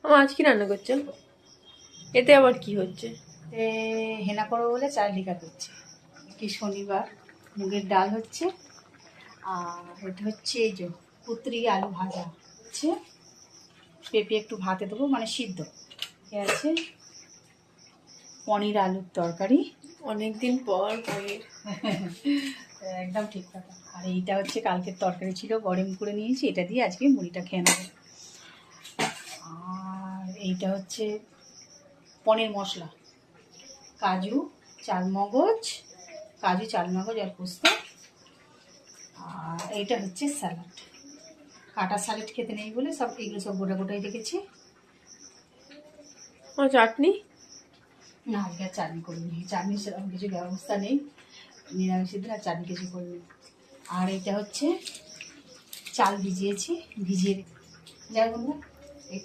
আজ কি রান্না করছো? এতে আবার কি হচ্ছে? হেনা করবো বলে চাল লিকা করছে। কি শনিবার মুগের ডাল হচ্ছে, আর এটা হচ্ছে এই যে কুতরি আলু ভাজা হচ্ছে, পেঁপে একটু ভাতে দেবো মানে সিদ্ধ, এ আছে পনির আলুর তরকারি। অনেকদিন পর পনির। একদম ঠিক কথা। আর এইটা হচ্ছে কালকের তরকারি ছিল, গরম করে নিয়েছি, এটা দিয়ে আজকে মুড়িটা খেয়ে নেবো। আর এইটা হচ্ছে পনির মশলা, কাজু চালমগজ, আর পোস্ত। আর এইটা হচ্ছে স্যালাড, কাটা স্যালাড খেতে নেই বলে সব এগুলো সব গোটা গোটাই রেখেছি। চাটনি? না, আজকে আর চাটনি করিনি, চাটনি সেরকম কিছু ব্যবস্থা নেই, নিরামিষের দিন আর চাটনি কিছু করিনি। আর এইটা হচ্ছে চাল ভিজিয়েছি, ভিজিয়ে যাই বন্ধু এই